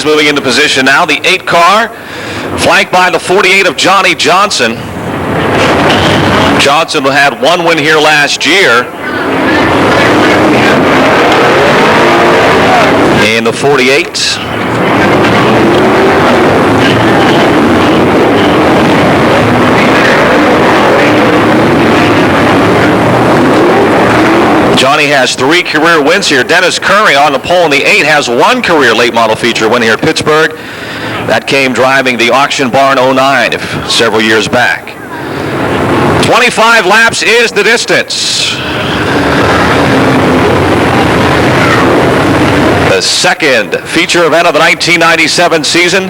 He's moving into position now. The 8 car, flanked by the 48 of Johnny Johnson. Johnson had 1 win here last year in the 48. Johnny has 3 career wins here. Dennis Curry on the pole in the 8 has 1 career late model feature win here at Pittsburgh. That came driving the Auction Barn 09 several years back. 25 laps is the distance. The second feature event of the 1997 season.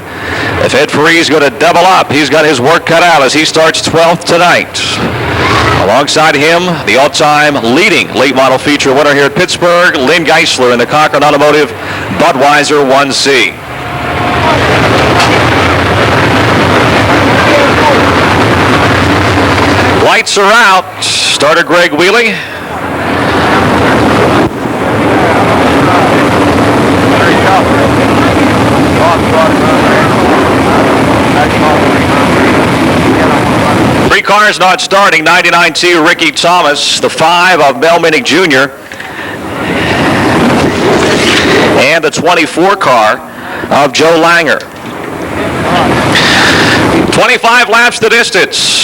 If Ed Ferree is going to double up, he's got his work cut out as he starts 12th tonight. Alongside him, the all-time leading late model feature winner here at Pittsburgh, Lynn Geisler in the Cochran Automotive Budweiser 1C. Lights are out. Starter Greg Wheelie. Three cars not starting. 99T Ricky Thomas, the 5 of Mel Minnick Jr., and the 24 car of Joe Langer. 25 laps the distance.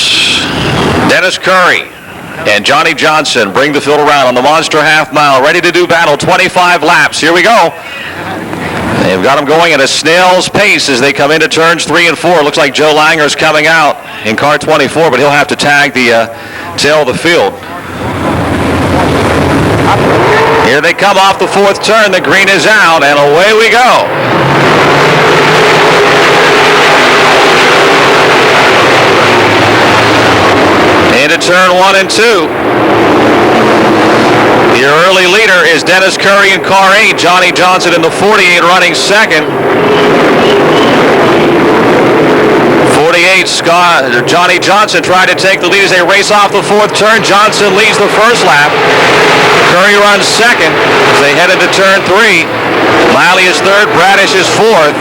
Dennis Curry and Johnny Johnson bring the field around on the Monster half mile, ready to do battle. 25 laps. Here we go. They've got them going at a snail's pace as they come into turns 3 and 4. Looks like Joe Langer's coming out in car 24, but he'll have to tag the tail of the field. Here they come off the 4th turn. The green is out, and away we go. Into turn 1 and 2. Your early leader is Dennis Curry in car 8. Johnny Johnson in the 48 running second. 48, Johnny Johnson tried to take the lead as they race off the 4th turn. Johnson leads the first lap. Curry runs second as they head into turn 3. Miley is 3rd. Bradish is 4th.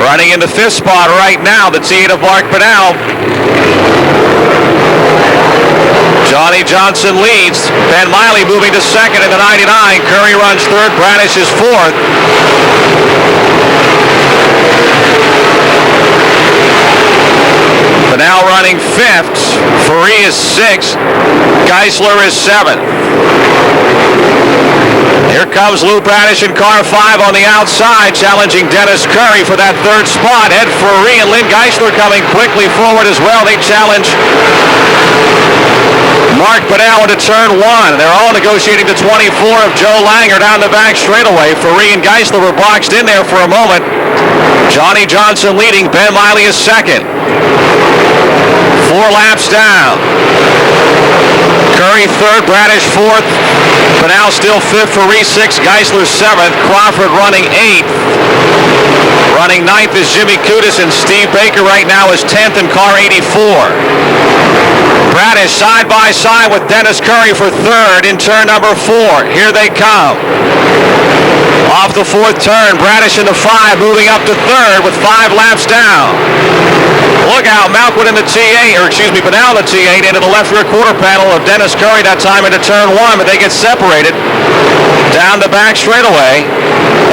Running in the 5th spot right now, the T8 of Mark Pinnell. Johnny Johnson leads. Ben Miley moving to 2nd in the 99. Curry runs 3rd. Bradish is 4th. Pinnell running 5th. Ferree is 6th. Geisler is 7th. Here comes Lou Bradish in car 5 on the outside, challenging Dennis Curry for that 3rd spot. Ed Ferree and Lynn Geisler coming quickly forward as well. They challenge Mark Pinnell into turn 1. They're all negotiating the 24 of Joe Langer down the back straightaway. Ferree and Geisler were boxed in there for a moment. Johnny Johnson leading. Ben Miley is 2nd. 4 laps down. Curry 3rd, Bradish 4th. Pinnell still 5th, Ferree 6th, Geisler 7th, Crawford running 8th. Running 9th is Jimmy Kudis, and Steve Baker right now is 10th in car 84. Bradish side by side with Dennis Curry for 3rd in turn number 4. Here they come. Off the 4th turn, Bradish in the 5, moving up to 3rd with 5 laps down. Look out, Malquit in the T8, or excuse me, Pinnell in the T8 into the left rear quarter panel of Dennis Curry that time into turn 1, but they get separated down the back straightaway.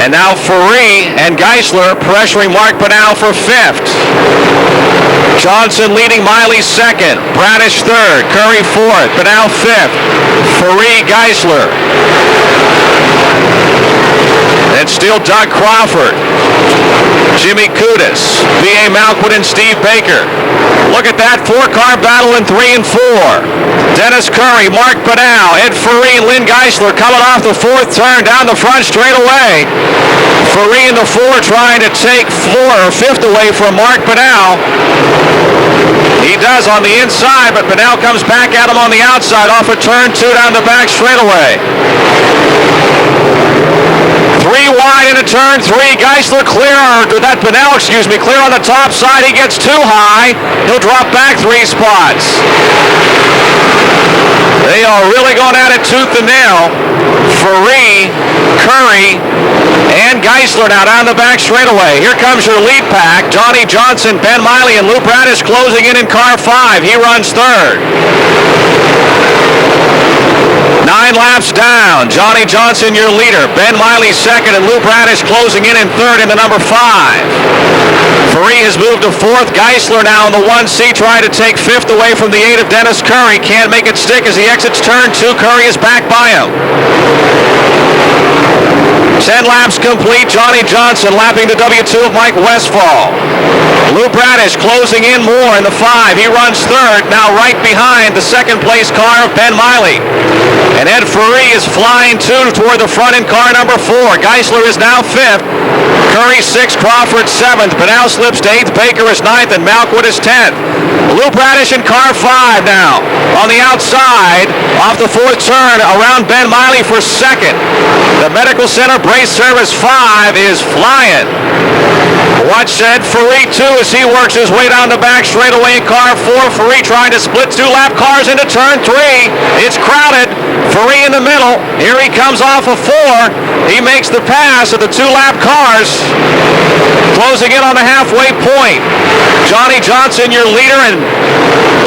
And now Ferree and Geisler pressuring Mark Pinnell for 5th. Johnson leading, Miley 2nd, Bradish 3rd, Curry 4th, Pinnell 5th, Ferree, Geisler. And still Doug Crawford, Jimmy Kudis, B.A. Malquit, and Steve Baker. Look at that 4-car battle in 3 and 4. Dennis Curry, Mark Pinnell, Ed Ferree, and Lynn Geisler coming off the 4th turn down the front straight away. Ferree in the 4 trying to take 5th away from Mark Pinnell. He does on the inside, but Pinnell comes back at him on the outside off of turn 2 down the back straightaway. 3 wide into turn 3. Geisler clear, or that Pinnell, excuse me, clear on the top side. He gets too high. He'll drop back 3 spots. They are really going going at it tooth and nail. Ferree, Curry, and Geisler now down the back straightaway. Here comes your lead pack. Johnny Johnson, Ben Miley, and Lou Bradish closing in car 5. He runs third. 9 laps down. Johnny Johnson, your leader. Ben Miley second, and Lou Bradish closing in third into number 5. Ferree has moved to 4th. Geisler now in the 1C, trying to take 5th away from the 8 of Dennis Curry. Can't make it stick as he exits turn 2. Curry is back by him. 10 laps complete. Johnny Johnson lapping the W2 of Mike Westfall. Lou Bradish closing in more in the 5. He runs third, now right behind the second place car of Ben Miley. And Ed Ferree is flying toward the front in car number 4. Geisler is now 5th. Curry 6th, Crawford 7th. Pinal slips to 8th, Baker is 9th, and Malkwood is 10th. Lou Bradish in car 5 now. On the outside, off the 4th turn, around Ben Miley for 2nd. The Medical Center Brace Service 5 is flying. Watch Ed Ferree too as he works his way down the back straightaway in car 4. Ferree trying to split 2-lap cars into turn 3. It's crowded. Ferree in the middle. Here he comes off of 4. He makes the pass of the 2-lap cars. Closing in on the halfway point. Johnny Johnson, your leader, and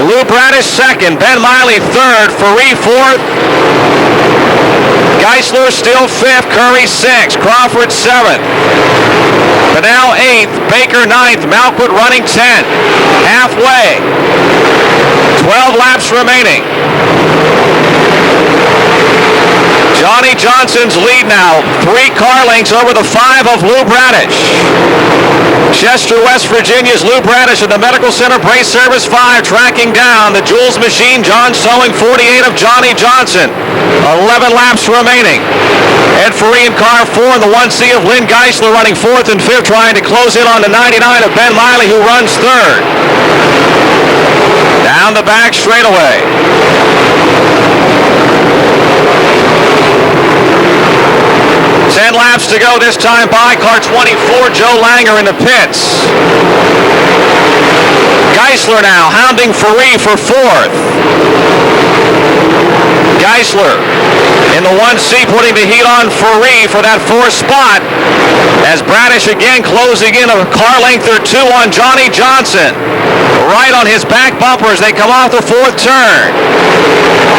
Lou Bradish 2nd. Ben Miley 3rd. Ferree 4th. Geisler still 5th. Curry 6th. Crawford 7th. Pinal 8th. Baker 9th. Malkwood running 10th. Halfway. 12 laps remaining. Johnny Johnson's lead now. 3 car lengths over the 5 of Lou Bradish. Chester, West Virginia's Lou Bradish in the Medical Center Brace Service 5 tracking down the Jules Machine John Sowing 48 of Johnny Johnson. 11 laps remaining. Ed Ferree in car 4 in the 1C of Lynn Geisler running 4th and 5th, trying to close in on the 99 of Ben Miley, who runs 3rd. Down the back straightaway. Ten laps to go this time by. Car 24, Joe Langer in the pits. Geisler now hounding Ferree for 4th. Geisler in the 1C putting the heat on Ferree for that 4th spot as Bradish again closing in a car length or 2 on Johnny Johnson. Right on his back bumper as they come off the 4th turn.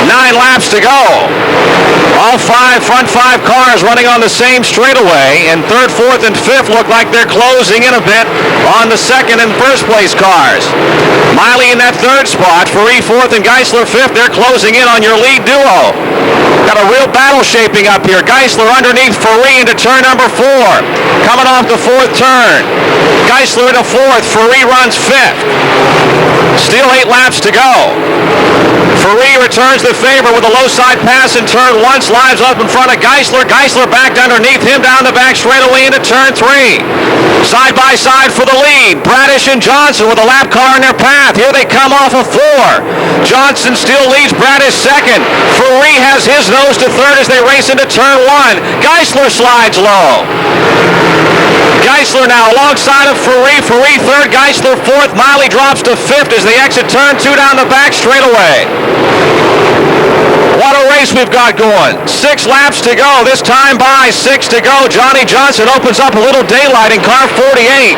9 laps to go. All 5 front 5 cars running on the same straightaway, and 3rd, 4th, and 5th look like they're closing in a bit on the 2nd and 1st place cars. Miley in that 3rd spot, Ferree 4th, and Geisler 5th. They're closing in on your lead duo. Got a real battle shaping up here. Geisler underneath Ferree into turn number 4. Coming off the 4th turn. Geisler into 4th. Ferree runs 5th. Still 8 laps to go. Ferree returns the favor with a low side pass in turn 1, slides up in front of Geisler. Geisler backed underneath him down the back straightaway into turn 3. Side by side for the lead. Bradish and Johnson with a lap car in their path. Here they come off of 4. Johnson still leads Bradish 2nd. Ferree has his nose to 3rd as they race into turn 1. Geisler slides low. Geisler now alongside of Ferree. Ferree 3rd, Geisler 4th. Miley drops to 5th as they exit turn 2 down the back straightaway. What a race we've got going. 6 laps to go. This time by 6 to go. Johnny Johnson opens up a little daylight in car 48.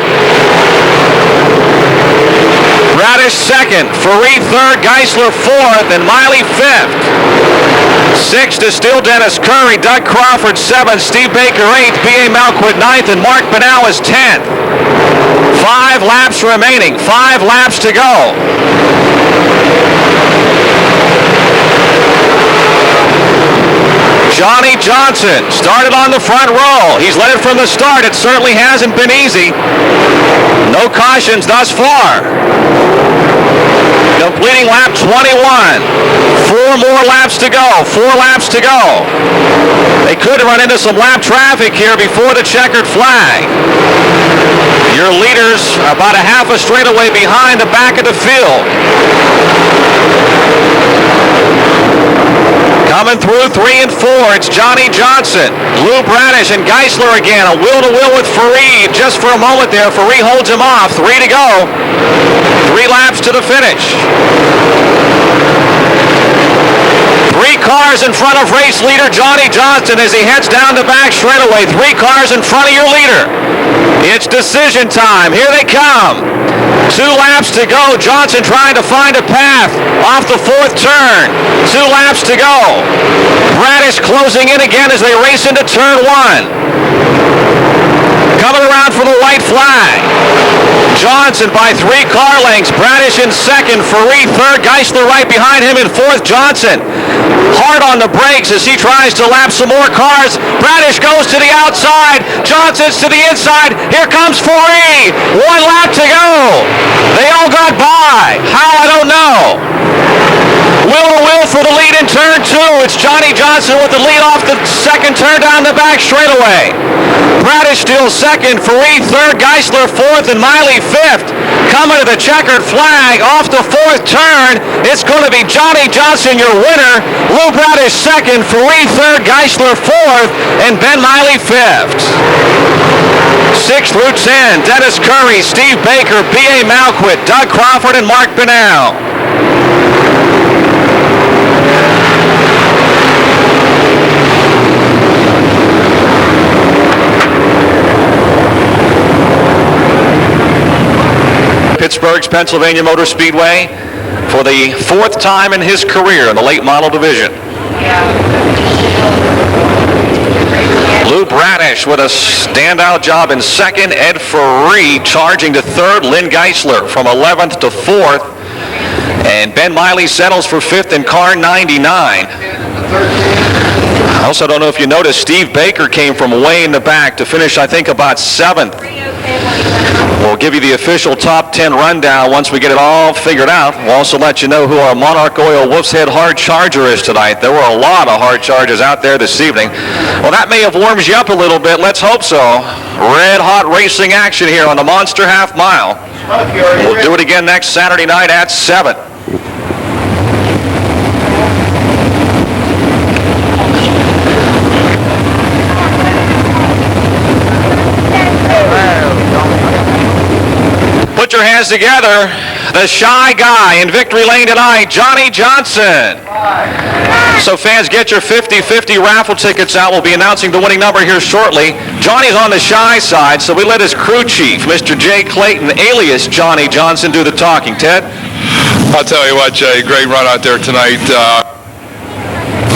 Bradish 2nd, Ferree 3rd, Geisler 4th, and Miley 5th. 6th is still Dennis Curry, Doug Crawford 7th, Steve Baker 8th, B.A. Malkwood 9th, and Mark Pinal is 10th. 5 laps remaining, 5 laps to go. Johnny Johnson started on the front row. He's led it from the start. It certainly hasn't been easy. No cautions thus far. Completing lap 21. 4 more laps to go. 4 laps to go. They could run into some lap traffic here before the checkered flag. Your leaders about a half a straightaway behind the back of the field. Coming through 3 and 4, it's Johnny Johnson, Lou Bradish, and Geisler again. A wheel-to-wheel with Ferree just for a moment there. Ferree holds him off. 3 to go. 3 laps to the finish. 3 cars in front of race leader Johnny Johnson as he heads down the back straightaway. 3 cars in front of your leader. It's decision time. Here they come. 2 laps to go. Johnson trying to find a path off the 4th turn. 2 laps to go. Bradish closing in again as they race into turn 1. Coming around for the white flag. Johnson by 3 car lengths. Bradish in 2nd. Ferree 3rd. Geisler right behind him in 4th. Johnson hard on the brakes as he tries to lap some more cars. Bradish goes to the outside. Johnson's to the inside. Here comes Ferree. 1 lap to go. They all got by. How? I don't know. Will for the lead in turn 2. It's Johnny Johnson with the lead off the 2nd turn down the back straightaway. Bradish still 2nd, Ferree 3rd, Geisler 4th, and Miley 5th. Coming to the checkered flag off the 4th turn. It's going to be Johnny Johnson, your winner. Lou Bradish 2nd, Ferree 3rd, Geisler 4th, and Ben Miley 5th. 6 through 10, Dennis Curry, Steve Baker, B.A. Malquit, Doug Crawford, and Mark Bunnell. Pittsburgh's Pennsylvania Motor Speedway for the 4th time in his career in the late model division. Lou Bradish with a standout job in 2nd. Ed Ferree charging to 3rd. Lynn Geisler from 11th to 4th. And Ben Miley settles for 5th in car 99. I also don't know if you noticed, Steve Baker came from way in the back to finish, I think, about 7th. We'll give you the official top 10 rundown once we get it all figured out. We'll also let you know who our Monarch Oil Wolf's Head hard charger is tonight. There were a lot of hard chargers out there this evening. Well, that may have warmed you up a little bit. Let's hope so. Red hot racing action here on the Monster Half Mile. We'll do it again next Saturday night at 7. Put your hands together. The shy guy in victory lane tonight, Johnny Johnson. So fans, get your 50-50 raffle tickets out. We'll be announcing the winning number here shortly. Johnny's on the shy side, so we let his crew chief, Mr. Jay Clayton, alias Johnny Johnson, do the talking. Ted? I'll tell you what, Jay, great run out there tonight.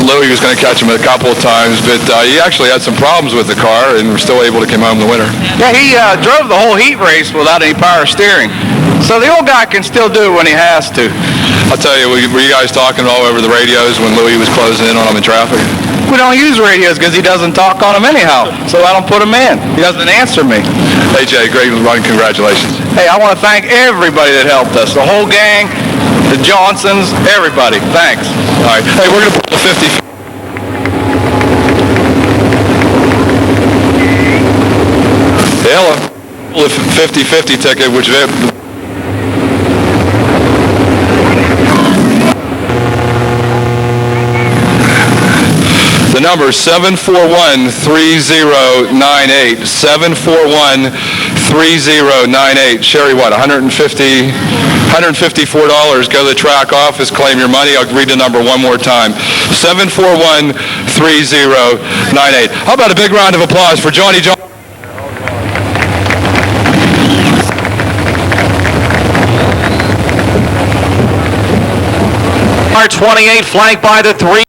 Louis was going to catch him a couple of times, but he actually had some problems with the car and was still able to come home the winner. Yeah, he drove the whole heat race without any power steering. So the old guy can still do it when he has to. I'll tell you, were you guys talking all over the radios when Louis was closing in on him in traffic? We don't use radios because he doesn't talk on them anyhow, so I don't put him in. He doesn't answer me. Hey, Jay, great run. Congratulations. Hey, I want to thank everybody that helped us, the whole gang, the Johnsons, everybody. Thanks. All right. Hey, we're going to pull the 50. Hello. The 50-50 ticket, which the number is 741-3098. 741-3098. Sherry, what, $154. Go to the track office, claim your money. I'll read the number one more time. 741-3098. How about a big round of applause for Johnny Johnson? 28 flanked by the 3.